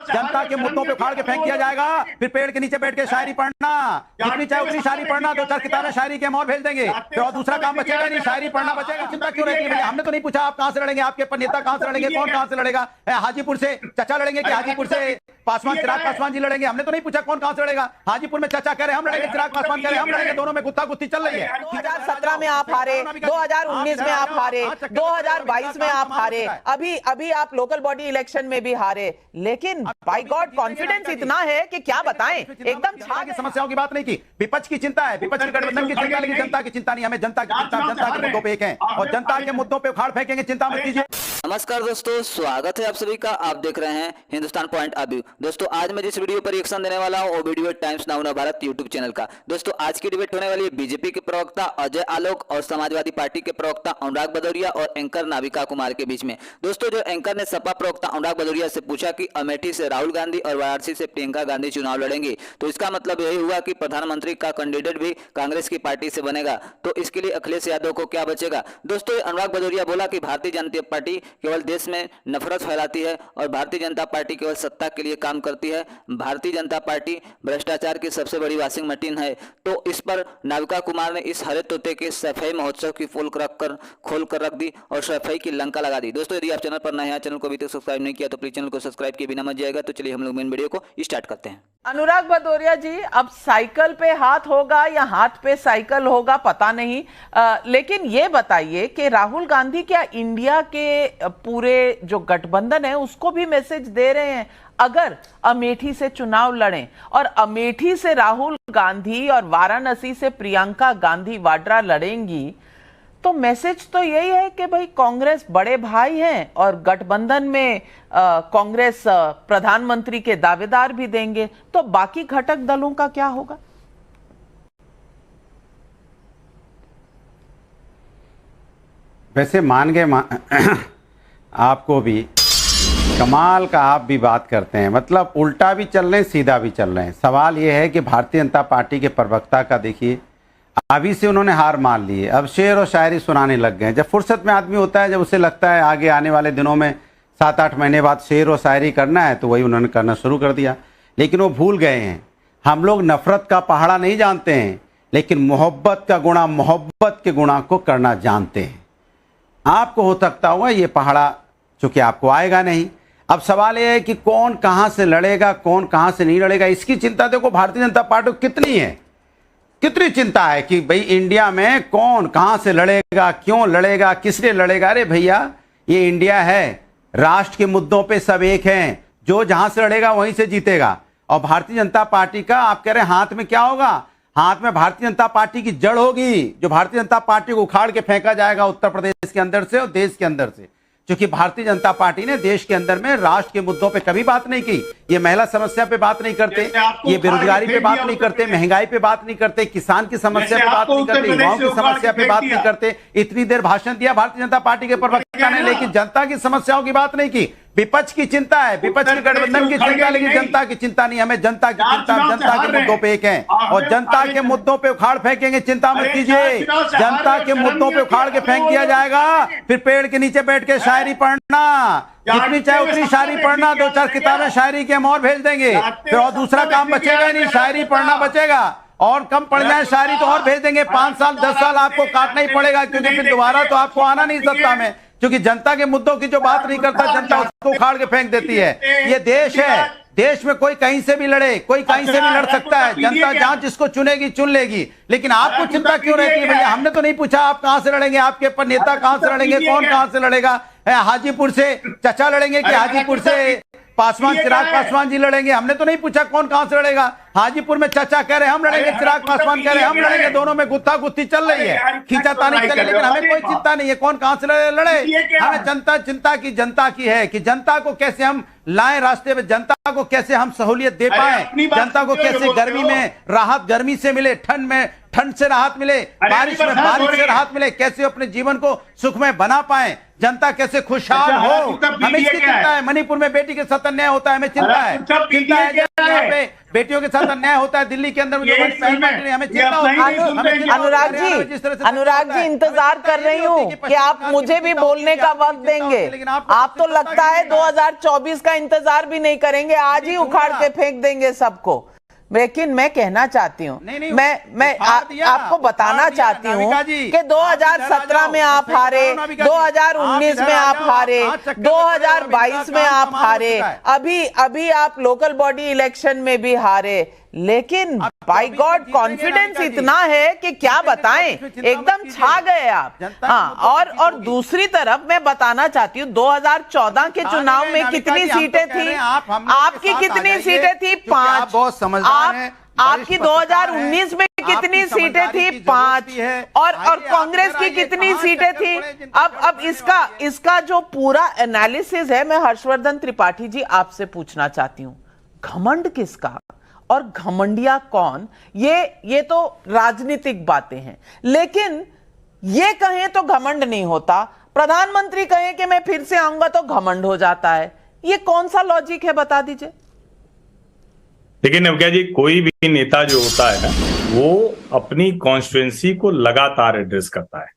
जनता के मुद्दों पे उखाड़ के फेंक दिया जाएगा, फिर पेड़ के नीचे बैठ के शायरी पढ़ना, जितनी चाहे उतनी शायरी पढ़ना, 2-4 किताबें शायरी के हम और भेज देंगे, फिर और दूसरा काम बचेगा नहीं, शायरी पढ़ना बचेगा। चिंता क्यों रहती है भैया? हमने तो नहीं पूछा आप कहां से लड़ेंगे, आपके नेता कहां से लड़ेंगे, कौन कहां से लड़ेगा, हाजीपुर से चाचा लड़ेंगे कि हाजीपुर से पासवान चिराग पासवान जी लड़ेंगे? हमने तो नहीं पूछा कौन कहां से लड़ेगा। हाजीपुर में चाचा कह रहे हम लड़ेंगे, चिराग पासवान कह रहे हम लड़ेंगे, दोनों में गुत्था गुत्थी चल रही है। 2017 में आप हारे, 2019 में आप हारे, 2022 में आप हारे, अभी आप लोकल बॉडी इलेक्शन में भी हारे, लेकिन बाय गॉड कॉन्फिडेंस इतना है कि क्या बताएं, एकदम जनता की समस्याओं की बात नहीं की, विपक्ष की चिंता है, विपक्ष की गठबंधन की चिंता, लेकिन जनता की चिंता नहीं। हमें जनता की चिंता, जनता के मुद्दों पे एक है और जनता के मुद्दों पे उखाड़ फेंकेंगे, चिंता मत कीजिए। नमस्कार दोस्तों, स्वागत है आप सभी का। आप देख रहे हैं हिंदुस्तान पॉइंट ऑफ व्यू। दोस्तों आज मैं जिस वीडियो पर रिएक्शन देने वाला हूं वो video times now Bharat YouTube channel का। दोस्तों आज की डिबेट होने वाली है बीजेपी के प्रवक्ता अजय आलोक और समाजवादी पार्टी के प्रवक्ता अनुराग भदौरिया और एंकर नाविका कुमार के बीच में। दोस्तों जो एंकर ने सपा प्रवक्ता अनुराग भदौरिया से पूछा कि अमेठी से राहुल गांधी और वाराणसी से प्रियंका गांधी चुनाव लड़ेंगे, तो इसका मतलब यही हुआ कि प्रधानमंत्री का कैंडिडेट भी कांग्रेस की पार्टी से बनेगा, तो इसके लिए अखिलेश यादव को क्या बचेगा। दोस्तों अनुराग भदौरिया बोला कि भारतीय जनता पार्टी केवल देश में नफरत फैलाती है और भारतीय जनता पार्टी केवल सत्ता के लिए काम करती है, भारतीय जनता पार्टी भ्रष्टाचार की सबसे बड़ी वॉशिंग मशीन है। तो इस पर नाविका कुमार ने इस हरे तोते के सफाई महोत्सव की खोल कर रख दी और सफाई की लंका लगा दी। दोस्तों यदि आप चैनल पर नए हैं, चैनल को अभी तक सब्सक्राइब नहीं किया तो प्लीज चैनल को सब्सक्राइब किए बिना मत जाएगा। तो चलिए हम लोग मेन वीडियो को स्टार्ट करते हैं। अनुराग भदौरिया जी, अब साइकिल पे हाथ होगा या हाथ पे साइकिल होगा पता नहीं, लेकिन ये बताइए कि राहुल गांधी क्या इंडिया के पूरे जो गठबंधन है उसको भी मैसेज दे रहे हैं अगर अमेठी से चुनाव लड़ें और अमेठी से राहुल गांधी और वाराणसी से प्रियंका गांधी वाड्रा लड़ेंगी, तो मैसेज तो यही है कि भाई कांग्रेस बड़े भाई हैं और गठबंधन में कांग्रेस प्रधानमंत्री के दावेदार भी देंगे, तो बाकी घटक दलों का क्या होगा? वैसे मान गए आपको भी कमाल का, आप भी बात करते हैं, मतलब उल्टा भी चल रहे हैं सीधा भी चल रहे हैं। सवाल यह है कि भारतीय जनता पार्टी के प्रवक्ता का देखिए, अभी से उन्होंने हार मान ली है, अब शेर और शायरी सुनाने लग गए हैं। जब फुर्सत में आदमी होता है, जब उसे लगता है आगे आने वाले दिनों में 7-8 महीने बाद शेर और शायरी करना है, तो वही उन्होंने करना शुरू कर दिया। लेकिन वो भूल गए हैं, हम लोग नफरत का पहाड़ा नहीं जानते हैं, लेकिन मोहब्बत का गुणा, मोहब्बत के गुणा को करना जानते हैं। आपको हो सकता हुआ ये पहाड़ा, चूंकि आपको आएगा नहीं। अब सवाल यह है कि कौन कहां से लड़ेगा, कौन कहां से नहीं लड़ेगा, इसकी चिंता देखो भारतीय जनता पार्टी को कितनी है, कितनी चिंता है कि भाई इंडिया में कौन कहां से लड़ेगा, क्यों लड़ेगा, किसने लड़ेगा। अरे भैया ये इंडिया है, राष्ट्र के मुद्दों पे सब एक हैं, जो जहां से लड़ेगा वहीं से जीतेगा। और भारतीय जनता पार्टी का आप कह रहे हैं हाथ में क्या होगा, हाथ में भारतीय जनता पार्टी की जड़ होगी, जो भारतीय जनता पार्टी को उखाड़ के फेंका जाएगा उत्तर प्रदेश के अंदर से और देश के अंदर से। क्योंकि भारतीय जनता पार्टी ने देश के अंदर में राष्ट्र के मुद्दों पे कभी बात नहीं की। ये महिला समस्या पे बात नहीं करते, ये बेरोजगारी पे बात नहीं करते, महंगाई पे बात नहीं करते, किसान की समस्या पे बात नहीं करते, युवाओं की समस्या पे बात नहीं करते। इतनी देर भाषण दिया भारतीय जनता पार्टी के प्रवक्ता ने, लेकिन जनता की समस्याओं की बात नहीं की। विपक्ष की चिंता है, विपक्ष की गठबंधन की चिंता, लेकिन जनता की चिंता नहीं। हमें जनता की चिंता, जनता के मुद्दों पे एक है और जनता के मुद्दों पे उखाड़ फेंकेंगे, चिंता मत कीजिए। जनता के मुद्दों पे उखाड़ के फेंक दिया जाएगा, फिर पेड़ के नीचे बैठ के शायरी पढ़ना, जितनी चाहे उतनी शायरी पढ़ना, 2-4 किताबें शायरी की हम और भेज देंगे, फिर और दूसरा काम बचेगा नहीं, शायरी पढ़ना बचेगा। और कम पड़ जाए शायरी तो और भेज देंगे, 5 साल 10 साल आपको काटना ही पड़ेगा, क्योंकि फिर दोबारा तो आपको आना नहीं सत्ता में। क्योंकि जनता के मुद्दों की जो बात नहीं करता, जनता उसको उखाड़ के फेंक देती है। ये देश है, देश में कोई कहीं से भी लड़े, कोई कहीं से भी लड़ सकता है, जनता जहां जिसको चुनेगी चुन लेगी। लेकिन आपको चिंता क्यों रहती है भैया? हमने तो नहीं पूछा आप कहां से लड़ेंगे, आपके नेता कहां से लड़ेंगे, कौन कहां से लड़ेगा। हाजीपुर से चाचा लड़ेंगे कि हाजीपुर से पासवान चिराग पासवान जी लड़ेंगे? हमने तो नहीं पूछा कौन कहां से लड़ेगा। हाजीपुर में चाचा कह रहे हम लड़ेंगे, चिराग पासवान कह रहे हम लड़ेंगे, दोनों में गुत्था गुत्थी चल रही है, खींचातानी चल रही है, लेकिन हमें कोई चिंता नहीं है कौन कहां से लड़े। हमें जनता की है कि जनता को कैसे हम लाएं रास्ते में, जनता को कैसे हम सहूलियत दे पाए, जनता को कैसे गर्मी में राहत, गर्मी से मिले, ठंड में ठंड से राहत मिले, बारिश में बारिश से राहत मिले, कैसे अपने जीवन को सुखमय बना पाए, जनता कैसे खुशहाल हो, हमें इसकी चिंता है। मणिपुर में बेटी के साथ अन्याय होता है, हमें चिंता है, चिंता है यहाँ पे बेटियों के साथ साथ अन्याय होता है दिल्ली के अंदर में, जो हमारी पहल बांट रही है, हमें चिंता होती है। अनुराग जी इंतजार कर रही हूँ कि आप मुझे भी बोलने का वक्त देंगे। आप तो लगता है 2024 का इंतजार भी नहीं करेंगे, आज ही उखाड़ के फेंक देंगे सबको। लेकिन मैं कहना चाहती हूँ, मैं आपको बताना चाहती हूँ कि 2017 में आप हारे, 2019 में आप हारे, 2022 में आप हारे, अभी आप लोकल बॉडी इलेक्शन में भी हारे। लेकिन बाय गॉड कॉन्फिडेंस इतना है कि क्या बताएं, एकदम छा गए आप। हाँ, और दूसरी तरफ मैं बताना चाहती हूँ 2014 के चुनाव में कितनी सीटें थी? आपकी कितनी सीटें थी? 5। बहुत समझदार हैं। आपकी 2019 में कितनी सीटें थी? 5। और कांग्रेस की कितनी सीटें थी? अब इसका जो पूरा एनालिसिस है, मैं हर्षवर्धन त्रिपाठी जी आपसे पूछना चाहती हूँ, घमंड किसका और घमंडिया कौन? ये तो राजनीतिक बातें हैं, लेकिन ये कहें तो घमंड नहीं होता, प्रधानमंत्री कहें कि मैं फिर से आऊंगा तो घमंड हो जाता है। ये कौन सा लॉजिक है, बता दीजिए। देखिए नवकिया जी, कोई भी नेता जो होता है ना, वो अपनी कॉन्स्टिट्यूएंसी को लगातार एड्रेस करता है।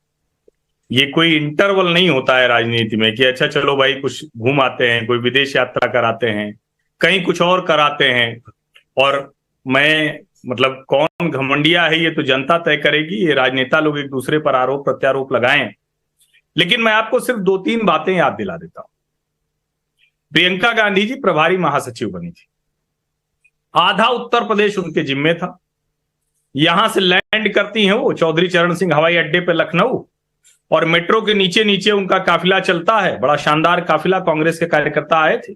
ये कोई इंटरवल नहीं होता है राजनीति में कि अच्छा चलो भाई कुछ घूम आते हैं, कोई विदेश यात्रा कराते हैं, कहीं कुछ और कराते हैं। और मैं मतलब कौन घमंडिया है ये तो जनता तय करेगी, ये राजनेता लोग एक दूसरे पर आरोप प्रत्यारोप लगाएं। लेकिन मैं आपको सिर्फ 2-3 बातें याद दिला देता हूं। प्रियंका गांधी जी प्रभारी महासचिव बनी थी, आधा उत्तर प्रदेश उनके जिम्मे था। यहां से लैंड करती हैं वो चौधरी चरण सिंह हवाई अड्डे पे लखनऊ, और मेट्रो के नीचे नीचे उनका काफिला चलता है, बड़ा शानदार काफिला, कांग्रेस के कार्यकर्ता आए थे।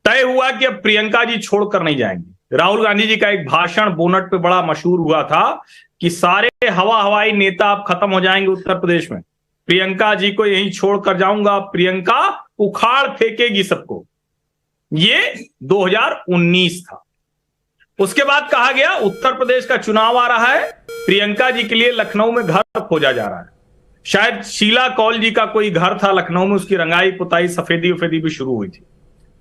तय हुआ कि अब प्रियंका जी छोड़कर नहीं जाएंगे। राहुल गांधी जी का एक भाषण बोनट पे बड़ा मशहूर हुआ था कि सारे हवाई नेता अब खत्म हो जाएंगे उत्तर प्रदेश में, प्रियंका जी को यहीं छोड़कर जाऊंगा, प्रियंका उखाड़ फेंकेगी सबको। ये 2019 था। उसके बाद कहा गया उत्तर प्रदेश का चुनाव आ रहा है, प्रियंका जी के लिए लखनऊ में घर खोजा जा रहा है। शायद शीला कौल जी का कोई घर था लखनऊ में, उसकी रंगाई पुताई सफेदी उफेदी भी शुरू हुई थी।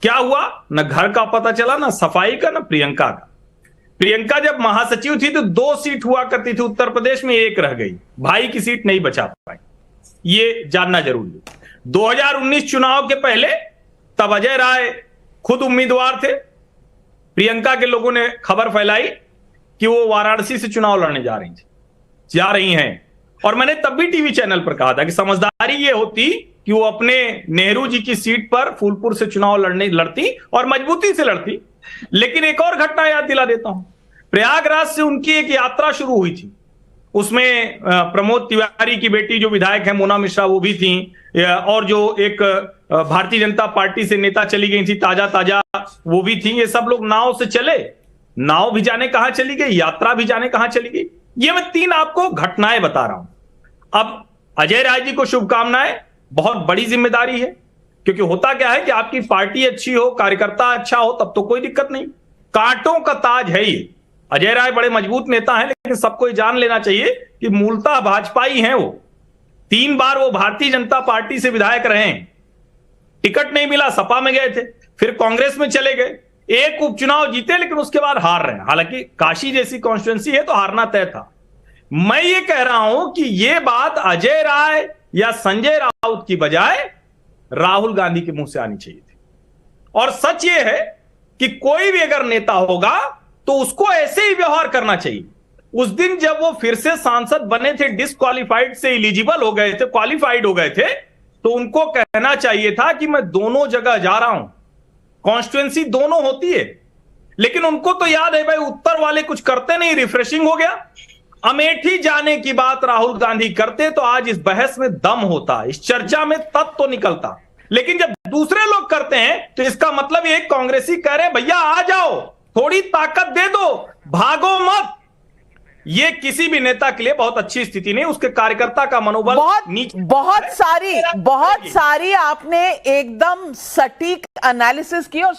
क्या हुआ? न घर का पता चला, न सफाई का, न प्रियंका का। प्रियंका जब महासचिव थी तो 2 सीट हुआ करती थी उत्तर प्रदेश में, 1 रह गई, भाई की सीट नहीं बचा पाई। ये जानना जरूरी है। 2019 चुनाव के पहले तब अजय राय खुद उम्मीदवार थे। प्रियंका के लोगों ने खबर फैलाई कि वो वाराणसी से चुनाव लड़ने जा रही हैं, और मैंने तब भी टीवी चैनल पर कहा था कि समझदारी ये होती कि वो अपने नेहरू जी की सीट पर फूलपुर से चुनाव लड़ती और मजबूती से लड़ती। लेकिन एक और घटना याद दिला देता हूं, प्रयागराज से उनकी एक यात्रा शुरू हुई थी, उसमें प्रमोद तिवारी की बेटी जो विधायक है मोना मिश्रा वो भी थी, और जो एक भारतीय जनता पार्टी से नेता चली गई थी ताजा वो भी थी। ये सब लोग नाव से चले, नाव भी जाने कहां चली गई, यात्रा भी जाने कहां चली गई। ये मैं 3 आपको घटनाएं बता रहा हूं। अब अजय राय जी को शुभकामनाएं, बहुत बड़ी जिम्मेदारी है, क्योंकि होता क्या है कि आपकी पार्टी अच्छी हो, कार्यकर्ता अच्छा हो, तब तो कोई दिक्कत नहीं। कांटों का ताज है ये। अजय राय बड़े मजबूत नेता हैं, लेकिन सबको जान लेना चाहिए कि मूलतः भाजपाई हैं वो। 3 बार वो भारतीय जनता पार्टी से विधायक रहे हैं, टिकट नहीं मिला, सपा में गए थे, फिर कांग्रेस में चले गए, 1 उपचुनाव जीते, लेकिन उसके बाद हार रहे हैं। हालांकि काशी जैसी कॉन्स्टिट्यूएंसी है तो हारना तय था। मैं ये कह रहा हूं कि ये बात अजय राय या संजय राउत की बजाय राहुल गांधी के मुंह से आनी चाहिए थी। और सच ये है कि कोई भी अगर नेता होगा तो उसको ऐसे ही व्यवहार करना चाहिए। उस दिन जब वो फिर से सांसद बने थे, डिस्क्वालिफाइड से एलिजिबल हो गए थे, क्वालिफाइड हो गए थे, तो उनको कहना चाहिए था कि मैं दोनों जगह जा रहा हूं। कॉन्स्टिट्यूएंसी दोनों होती है, लेकिन उनको तो याद है भाई उत्तर वाले कुछ करते नहीं, रिफ्रेशिंग हो गया। अमेठी जाने की बात राहुल गांधी करते तो आज इस बहस में दम होता, इस चर्चा में तत्व तो निकलता। लेकिन जब दूसरे लोग करते हैं तो इसका मतलब ये कांग्रेसी कह रहे हैं भैया आ जाओ, थोड़ी ताकत दे दो, भागो मत। ये किसी भी नेता के लिए बहुत अच्छी स्थिति नहीं, उसके कार्यकर्ता का मनोबल बहुत सारी आपने एकदम सटीक एनालिसिस की। और